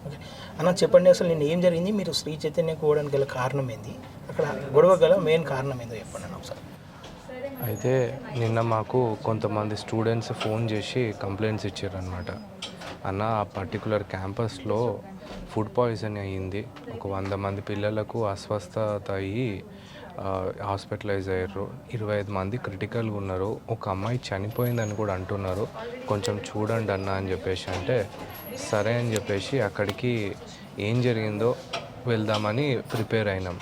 Okay. అన్న చెప్పండి, అసలు నేను ఏం జరిగింది, మీరు శ్రీ చైతన్య పోవడానికి గల కారణం ఏంది, అక్కడ గొడవ గల మెయిన్ కారణం ఏందో చెప్పండి అన్న ఒకసారి. అయితే నిన్న మాకు కొంతమంది స్టూడెంట్స్ ఫోన్ చేసి కంప్లైంట్స్ ఇచ్చారనమాట. అన్న ఆ పర్టికులర్ క్యాంపస్లో ఫుడ్ పాయిజన్ అయ్యింది, ఒక 100 మంది పిల్లలకు అస్వస్థత అయ్యి హాస్పిటలైజ్ అయ్యారు, 25 మంది క్రిటికల్గా ఉన్నారు, ఒక అమ్మాయి చనిపోయిందని కూడా అంటున్నారు, కొంచెం చూడండి అన్న అని చెప్పేసి అంటే సరే అని చెప్పేసి అక్కడికి ఏం జరిగిందో వెళ్దామని ప్రిపేర్ అయినాం.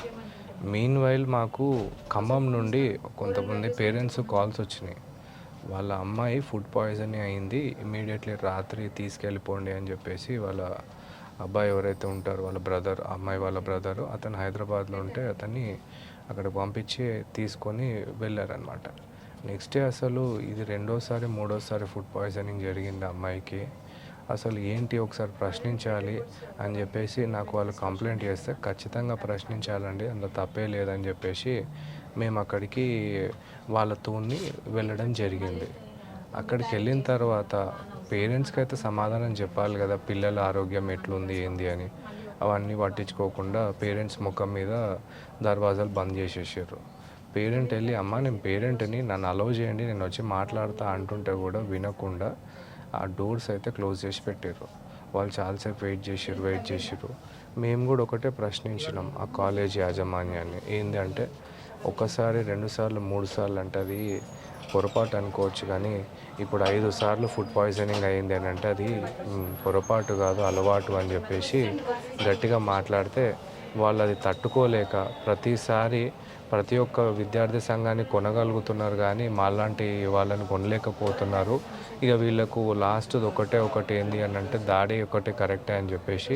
మీన్ వైల్ మాకు ఖమ్మం నుండి కొంతమంది పేరెంట్స్ కాల్స్ వచ్చినాయి, వాళ్ళ అమ్మాయి ఫుడ్ పాయిజన్ అయింది, ఇమీడియట్లీ రాత్రి తీసుకెళ్ళిపోండి అని చెప్పేసి వాళ్ళ అబ్బాయి ఎవరైతే ఉంటారో వాళ్ళ బ్రదర్, అమ్మాయి వాళ్ళ బ్రదరు, అతను హైదరాబాద్లో ఉంటే అతన్ని అక్కడ పంపించి తీసుకొని వెళ్ళారనమాట. నెక్స్ట్ డే అసలు ఇది రెండోసారి మూడోసారి ఫుడ్ పాయిజనింగ్ జరిగింది అమ్మాయికి. అసలు ఏంటి ఒకసారి ప్రశ్నించాలి అని చెప్పేసి నాకు వాళ్ళు కంప్లైంట్ చేస్తే ఖచ్చితంగా ప్రశ్నించాలండి, అందులో తప్పే లేదని చెప్పేసి మేము అక్కడికి వాళ్ళతోని వెళ్ళడం జరిగింది. అక్కడికి వెళ్ళిన తర్వాత పేరెంట్స్కి అయితే సమాధానం చెప్పాలి కదా, పిల్లల ఆరోగ్యం ఎట్లుంది ఏంది అని. అవన్నీ పట్టించుకోకుండా పేరెంట్స్ ముఖం మీద దర్వాజాలు బంద్ చేసేసారు. పేరెంట్ వెళ్ళి అమ్మ నేను పేరెంట్ని, నన్ను అలౌ చేయండి, నేను వచ్చి మాట్లాడతా అంటుంటే కూడా వినకుండా ఆ డోర్స్ అయితే క్లోజ్ చేసి పెట్టారు. వాళ్ళు చాలాసేపు వెయిట్ చేసిర్రు. మేము కూడా ఒకటే ప్రశ్నించినాం ఆ కాలేజ్ యాజమాన్యాన్ని, ఏంటి అంటే ఒకసారి 2 సార్లు 3 సార్లు అంటే అది పొరపాటు అనుకోవచ్చు, కానీ ఇప్పుడు 5 సార్లు ఫుడ్ పాయిజనింగ్ అయింది అని అంటే అది పొరపాటు కాదు, అలవాటు అని చెప్పేసి గట్టిగా మాట్లాడితే వాళ్ళు అది తట్టుకోలేక ప్రతిసారి ప్రతి ఒక్క విద్యార్థి సంఘాన్ని కొనగలుగుతున్నారు, కానీ మాలాంటి వాళ్ళని కొనలేకపోతున్నారు. ఇక వీళ్ళకు లాస్ట్ ఒకటి ఏంది అని అంటే దాడి ఒకటే కరెక్టే అని చెప్పేసి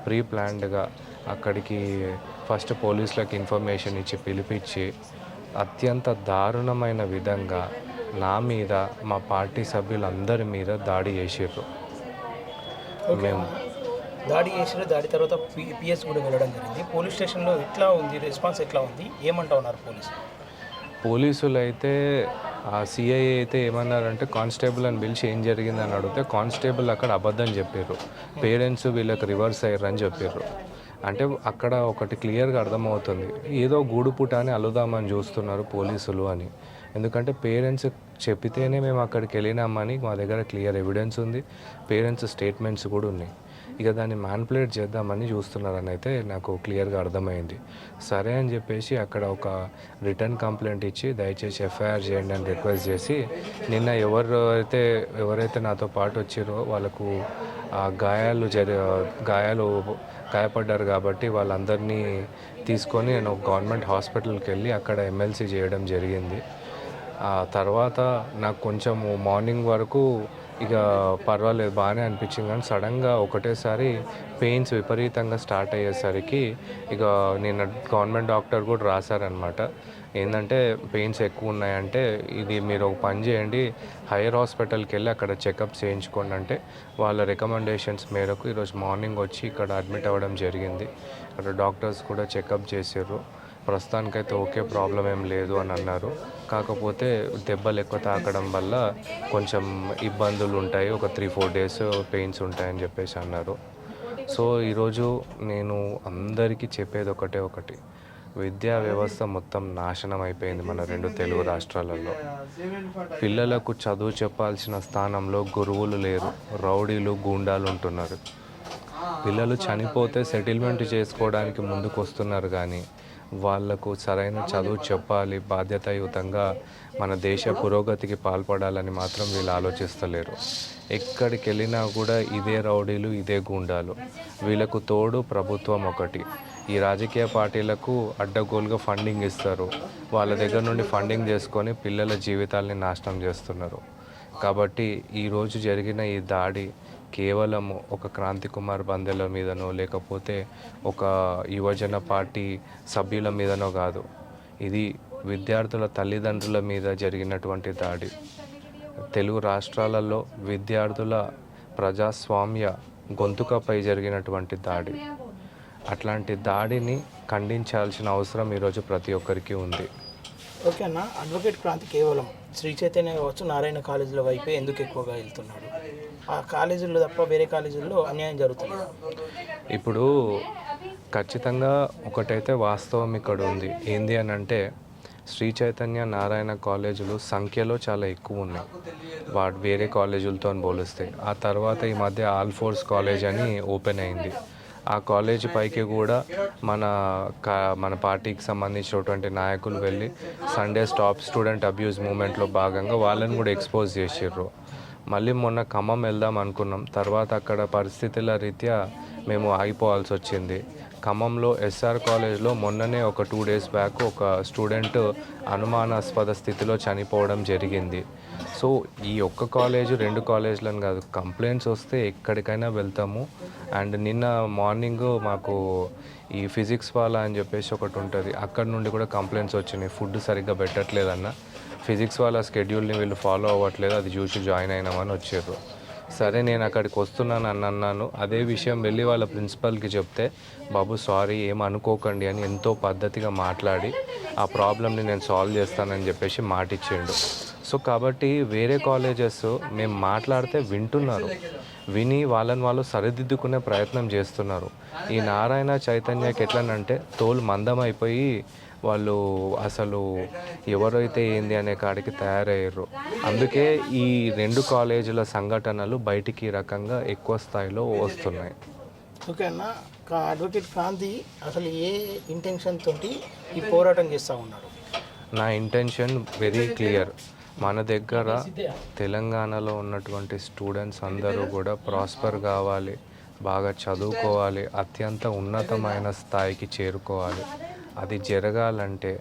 ప్రీ ప్లాన్డ్గా అక్కడికి ఫస్ట్ పోలీసులకు ఇన్ఫర్మేషన్ ఇచ్చి పిలిపించి అత్యంత దారుణమైన విధంగా నా మీద మా పార్టీ సభ్యులందరి మీద దాడి చేసిర్రు. మేము దాడి దాడి తర్వాత పిఎస్ కూడా వెళ్ళడం జరిగింది. పోలీస్ స్టేషన్లో ఎట్లా ఉంది, రెస్పాన్స్ ఎట్లా ఉంది, ఏమంటా ఉన్నారు పోలీసులు అయితే ఆ సిఐ అయితే ఏమన్నారంటే కానిస్టేబుల్ అని పిలిచి ఏం జరిగిందని అడిగితే కానిస్టేబుల్ అక్కడ అబద్ధం చెప్పారు, పేరెంట్స్ వీళ్ళకి రివర్స్ అయ్యారని చెప్పారు. అంటే అక్కడ ఒకటి క్లియర్గా అర్థమవుతుంది, ఏదో గూడుపుట అని అల్లుదామని చూస్తున్నారు పోలీసులు అని. ఎందుకంటే పేరెంట్స్ చెప్పితేనే మేము అక్కడికి వెళ్ళినామని మా దగ్గర క్లియర్ ఎవిడెన్స్ ఉంది, పేరెంట్స్ స్టేట్మెంట్స్ కూడా ఉన్నాయి. ఇక దాన్ని మ్యానిపులేట్ చేద్దామని చూస్తున్నారని అయితే నాకు క్లియర్గా అర్థమైంది. సరే అని చెప్పేసి అక్కడ ఒక రిటర్న్ కంప్లైంట్ ఇచ్చి దయచేసి ఎఫ్ఐఆర్ చేయండి అని రిక్వెస్ట్ చేసి నిన్న ఎవరైతే నాతో పాటు వచ్చారో వాళ్ళకు గాయపడ్డారు కాబట్టి వాళ్ళందరినీ తీసుకొని నేను గవర్నమెంట్ హాస్పిటల్కి వెళ్ళి అక్కడ ఎమ్మెల్సీ చేయడం జరిగింది. ఆ తర్వాత నాకు కొంచెం మార్నింగ్ వరకు ఇక పర్వాలేదు బాగానే అనిపించింది, కానీ సడన్గా ఒకటేసారి పెయిన్స్ విపరీతంగా స్టార్ట్ అయ్యేసరికి ఇక నిన్న గవర్నమెంట్ డాక్టర్ కూడా రాశారనమాట, ఏంటంటే పెయిన్స్ ఎక్కువ ఉన్నాయంటే ఇది మీరు ఒక పని చేయండి, హైయర్ హాస్పిటల్కి వెళ్ళి అక్కడ చెకప్ చేయించుకోండి అంటే వాళ్ళ రికమెండేషన్స్ మేరకు ఈరోజు మార్నింగ్ వచ్చి ఇక్కడ అడ్మిట్ అవ్వడం జరిగింది. అక్కడ డాక్టర్స్ కూడా చెకప్ చేసారు, ప్రస్తుతానికైతే ఓకే, ప్రాబ్లం ఏం లేదు అని అన్నారు. కాకపోతే దెబ్బలు ఎక్కువ తాకడం వల్ల కొంచెం ఇబ్బందులు ఉంటాయి, ఒక 3-4 డేస్ పెయిన్స్ ఉంటాయని చెప్పేసి అన్నారు. సో ఈరోజు నేను అందరికీ చెప్పేది ఒకటి, విద్యా వ్యవస్థ మొత్తం నాశనం అయిపోయింది మన 2 తెలుగు రాష్ట్రాలలో. పిల్లలకు చదువు చెప్పాల్సిన స్థానంలో గురువులు లేరు, రౌడీలు గూండాలు ఉంటున్నారు. పిల్లలు చనిపోతే సెటిల్మెంట్ చేసుకోవడానికి ముందుకు వస్తున్నారు, కానీ వాళ్లకు సరైన చదువు చెప్పాలి, బాధ్యతాయుతంగా మన దేశ పురోగతికి పాల్పడాలని మాత్రం వీళ్ళు ఆలోచిస్తలేరు. ఎక్కడికి వెళ్ళినా కూడా ఇదే రౌడీలు, ఇదే గూండాలు, వీళ్ళకు తోడు ప్రభుత్వం ఒకటి. ఈ రాజకీయ పార్టీలకు అడ్డగోలుగా ఫండింగ్ ఇస్తారు, వాళ్ళ దగ్గర నుండి ఫండింగ్ చేసుకొని పిల్లల జీవితాలని నాశనం చేస్తున్నారు. కాబట్టి ఈరోజు జరిగిన ఈ దాడి కేవలం ఒక క్రాంతి కుమార్ బందెల మీదనో లేకపోతే ఒక యువజన పార్టీ సభ్యుల మీదనో కాదు, ఇది విద్యార్థుల తల్లిదండ్రుల మీద జరిగినటువంటి దాడి. తెలుగు రాష్ట్రాలలో విద్యార్థుల ప్రజాస్వామ్య గొంతుకపై జరిగినటువంటి దాడి. అట్లాంటి దాడిని ఖండించాల్సిన అవసరం ఈరోజు ప్రతి ఒక్కరికి ఉంది. ఓకే అన్న, అడ్వకేట్ క్రాంతి కేవలం శ్రీ చైతన్య కావచ్చు, నారాయణ కాలేజీల వైపే ఎందుకు ఎక్కువగా వెళ్తున్నాడు? ఆ కాలేజీల్లో తప్ప వేరే కాలేజీల్లో అన్యాయం జరుగుతుంది? ఇప్పుడు ఖచ్చితంగా ఒకటైతే వాస్తవం ఇక్కడ ఉంది. ఏంది అని అంటే శ్రీ చైతన్య నారాయణ కాలేజీలు సంఖ్యలో చాలా ఎక్కువ ఉన్నాయి వేరే కాలేజీలతో పోలిస్తే. ఆ తర్వాత ఈ మధ్య ఆల్ ఫోర్స్ కాలేజ్ అని ఓపెన్ అయింది. ఆ కాలేజ్ పైకి కూడా మన పార్టీకి సంబంధించినటువంటి నాయకులు వెళ్ళి సండే స్టాప్ స్టూడెంట్ అబ్యూస్ మూమెంట్లో భాగంగా వాళ్ళని కూడా ఎక్స్పోజ్ చేసిర్రు. మళ్ళీ మొన్న ఖమ్మం వెళ్దాం అనుకున్నాం. తర్వాత అక్కడ పరిస్థితుల రీత్యా మేము ఆగిపోవాల్సి వచ్చింది. ఖమ్మంలో ఎస్ఆర్ కాలేజ్లో మొన్ననే ఒక 2 days బ్యాక్ ఒక స్టూడెంట్ అనుమానాస్పద స్థితిలో చనిపోవడం జరిగింది. సో ఈ ఒక్క కాలేజు 2 కాలేజీలను కాదు, కంప్లైంట్స్ వస్తే ఎక్కడికైనా వెళ్తాము. అండ్ నిన్న మార్నింగ్ మాకు ఈ ఫిజిక్స్ వాళ్ళ అని చెప్పేసి ఒకటి ఉంటుంది, అక్కడ నుండి కూడా కంప్లైంట్స్ వచ్చినాయి. ఫుడ్ సరిగ్గా పెట్టట్లేదన్న, ఫిజిక్స్ వాళ్ళ స్కెడ్యూల్ని వీళ్ళు ఫాలో అవ్వట్లేదు, అది చూసి జాయిన్ అయినామని వచ్చారు. సరే నేను అక్కడికి వస్తున్నాను అని అన్నాను. అదే విషయం వెళ్ళి వాళ్ళ ప్రిన్సిపల్కి చెప్తే బాబు సారీ ఏమనుకోకండి అని ఎంతో పద్ధతిగా మాట్లాడి ఆ ప్రాబ్లమ్ని నేను సాల్వ్ చేస్తానని చెప్పేసి మాటిచ్చిండు. సో కాబట్టి వేరే కాలేజెస్ మేము మాట్లాడితే వింటున్నారు, విని వాళ్ళని వాళ్ళు సరిదిద్దుకునే ప్రయత్నం చేస్తున్నారు. ఈ నారాయణ చైతన్యకి ఎట్లనంటే తోలు మందం అయిపోయి వాళ్ళు అసలు ఎవరైతే ఏంది అనే కాడికి తయారయ్యారు. అందుకే ఈ 2 కాలేజీల సంఘటనలు బయటికి ఈ రకంగా ఎక్కువ స్థాయిలో వస్తున్నాయి. ఓకే అన్న, అడ్వకేట్ క్రాంతి అసలు ఏ ఇంటెన్షన్ తోటి ఈ పోరాటం చేస్తూ ఉన్నారు? నా ఇంటెన్షన్ వెరీ క్లియర్. మన దగ్గర తెలంగాణలో ఉన్నటువంటి స్టూడెంట్స్ అందరూ కూడా ప్రాస్పర్ కావాలి, బాగా చదువుకోవాలి, అత్యంత ఉన్నతమైన స్థాయికి చేరుకోవాలి. అది జరగాలంటే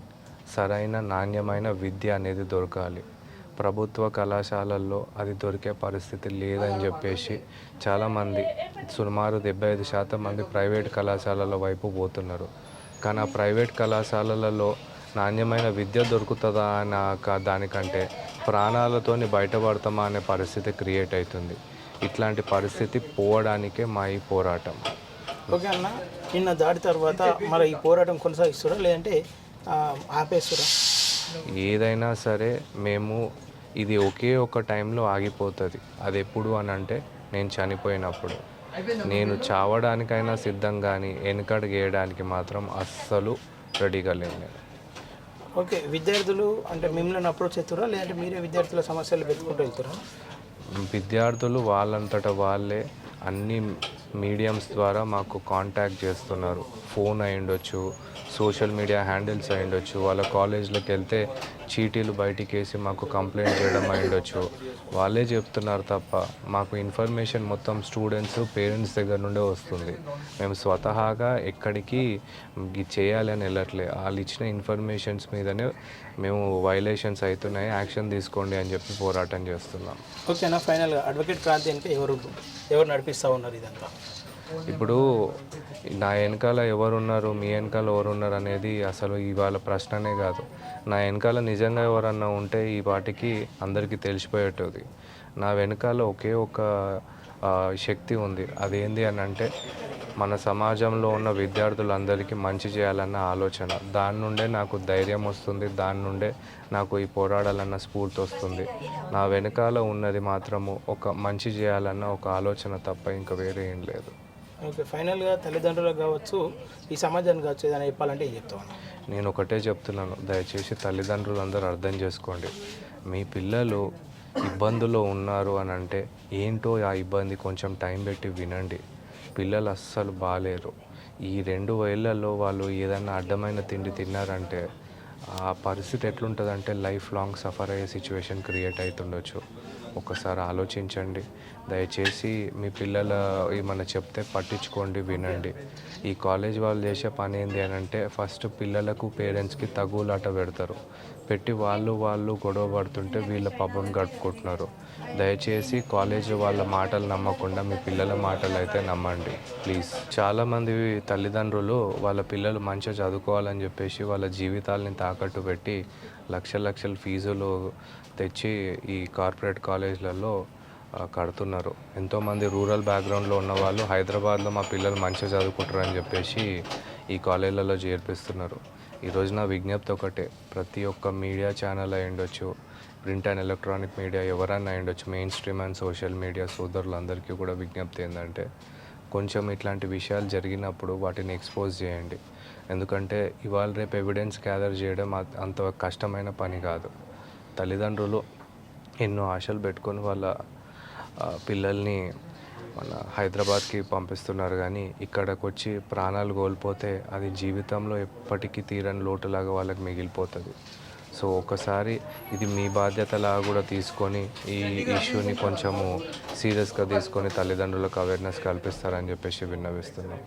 సరైన నాణ్యమైన విద్య అనేది దొరకాలి. ప్రభుత్వ కళాశాలల్లో అది దొరికే పరిస్థితి లేదని చెప్పేసి చాలామంది, సుమారు 75% మంది ప్రైవేట్ కళాశాలల వైపు పోతున్నారు. కానీ ఆ ప్రైవేట్ కళాశాలలలో నాణ్యమైన విద్య దొరుకుతుందా అన్న దానికంటే ప్రాణాలతోని బయటపడతామా అనే పరిస్థితి క్రియేట్ అవుతుంది. ఇట్లాంటి పరిస్థితి పోవడానికే మా ఈ పోరాటం. ఓకే అన్న, నిన్న దాడి తర్వాత మరి ఈ పోరాటం కొనసాగిస్తారా లేదంటే ఆపేస్తారా? ఏదైనా సరే మేము ఇది ఒకే ఒక టైంలో ఆగిపోతుంది. అది ఎప్పుడు అని అంటే నేను చనిపోయినప్పుడు. నేను చావడానికైనా సిద్ధం, కానీ వెనకడుగేయడానికి మాత్రం అస్సలు రెడీగా లేను నేను. ఓకే, విద్యార్థులు అంటే మిమ్మల్ని అప్రోచ్ అవుతారా లేదంటే మీరే విద్యార్థుల సమస్యలు వెతుకుంటూ వెళ్తారా? విద్యార్థులు వాళ్ళంతటా వాళ్ళే అన్ని మీడియమ్స్ ద్వారా మాకు కాంటాక్ట్ చేస్తున్నారు. ఫోన్ అయి ఉండొచ్చు, సోషల్ మీడియా హ్యాండిల్స్ అయి ఉండొచ్చు, వాళ్ళ కాలేజ్లోకి వెళ్తే చీటీలు బయటికి వేసి మాకు కంప్లైంట్ చేయడం అయి ఉండొచ్చు. వాళ్ళే చెప్తున్నారు తప్ప మాకు ఇన్ఫర్మేషన్ మొత్తం స్టూడెంట్స్ పేరెంట్స్ దగ్గర నుండే వస్తుంది. మేము స్వతహాగా ఎక్కడికి చేయాలి అని వెళ్ళట్లే. వాళ్ళు ఇచ్చిన ఇన్ఫర్మేషన్స్ మీదనే మేము వైలేషన్స్ అవుతున్నాయి, యాక్షన్ తీసుకోండి అని చెప్పి పోరాటం చేస్తున్నాం. ఓకేనా, ఫైనల్గా అడ్వకేట్ క్రాంతి వెనుక ఎవరు నడిపిస్తూ ఉన్నారు ఇదంతా? ఇప్పుడు నా వెనకాల ఎవరున్నారు, మీ వెనకాల ఎవరున్నారు అనేది అసలు ఇవాళ ప్రశ్ననే కాదు. నా వెనకాల నిజంగా ఎవరన్నా ఉంటే ఈ పాటికి అందరికీ తెలిసిపోయేటది. నా వెనకాల ఒకే ఒక శక్తి ఉంది. అదేంటి అని అంటే మన సమాజంలో ఉన్న విద్యార్థులందరికీ మంచి చేయాలన్న ఆలోచన. దాని నుండే నాకు ధైర్యం వస్తుంది, దాని నుండే నాకు ఈ పోరాడాలన్న స్ఫూర్తి వస్తుంది. నా వెనకాల ఉన్నది మాత్రము ఒక మంచి చేయాలన్న ఒక ఆలోచన తప్ప ఇంకా వేరే ఏం లేదు. ఓకే, ఫైనల్గా తల్లిదండ్రులకు కావచ్చు, ఈ సమాజానికి కావచ్చు, ఏదైనా చెప్పాలంటే ఏం చెప్తాను? నేను ఒకటే చెప్తున్నాను, దయచేసి తల్లిదండ్రులు అందరూ అర్థం చేసుకోండి. మీ పిల్లలు ఇబ్బందుల్లో ఉన్నారు అని అంటే ఏంటో ఆ ఇబ్బంది కొంచెం టైం పెట్టి వినండి. పిల్లలు అస్సలు బాలేరు. ఈ 2 ఏళ్లలో వాళ్ళు ఏదైనా అడ్డమైన తిండి తిన్నారంటే ఆ పరిస్థితి ఎట్లుంటుందంటే లైఫ్ లాంగ్ సఫర్ అయ్యే సిచ్యువేషన్ క్రియేట్ అవుతుండొచ్చు. ఒకసారి ఆలోచించండి. దయచేసి మీ పిల్లల ఏమన్నా చెప్తే పట్టించుకోండి, వినండి. ఈ కాలేజ్ వాళ్ళు చేసే పని ఏంటి అని అంటే ఫస్ట్ పిల్లలకు పేరెంట్స్కి తగులాట పెడతారు. పెట్టి వాళ్ళు గొడవ పడుతుంటే వీళ్ళ పబ్బం గడుపుకుంటున్నారు. దయచేసి కాలేజ్ వాళ్ళ మాటలు నమ్మకుండా మీ పిల్లల మాటలు అయితే నమ్మండి ప్లీజ్. చాలామంది తల్లిదండ్రులు వాళ్ళ పిల్లలు మంచిగా చదువుకోవాలని చెప్పేసి వాళ్ళ జీవితాలని తాకట్టు పెట్టి లక్షల ఫీజులు తెచ్చి ఈ కార్పొరేట్ కాలేజీలలో కడుతున్నారు. ఎంతోమంది రూరల్ బ్యాక్గ్రౌండ్లో ఉన్న వాళ్ళు హైదరాబాద్లో మా పిల్లలు మంచిగా చదువుకుంటారని చెప్పేసి ఈ కాలేజీలలో చేర్పిస్తున్నారు. ఈరోజు నా విజ్ఞప్తి ఒకటే, ప్రతి ఒక్క మీడియా ఛానల్ అయి ఉండొచ్చు, ప్రింట్ అండ్ ఎలక్ట్రానిక్ మీడియా ఎవరన్నా అయ్యుండొచ్చు, main stream and social media సోదరులందరికీ కూడా విజ్ఞప్తి ఏంటంటే కొంచెం ఇట్లాంటి విషయాలు జరిగినప్పుడు వాటిని ఎక్స్పోజ్ చేయండి. ఎందుకంటే ఇవాళ రేపు ఎవిడెన్స్ గ్యాదర్ చేయడం అంత కష్టమైన పని కాదు. తల్లిదండ్రులు ఎన్నో ఆశలు పెట్టుకొని వాళ్ళ పిల్లల్ని మన హైదరాబాద్కి పంపిస్తున్నారు, కానీ ఇక్కడికి వచ్చి ప్రాణాలు కోల్పోతే అది జీవితంలో ఎప్పటికీ తీరని లోటులాగా వాళ్ళకి మిగిలిపోతుంది. సో ఒకసారి ఇది మీ బాధ్యతలాగా కూడా తీసుకొని ఈ ఇష్యూని కొంచెము సీరియస్గా తీసుకొని తల్లిదండ్రులకు అవేర్నెస్ కల్పిస్తారని చెప్పేసి విన్నవిస్తున్నాం.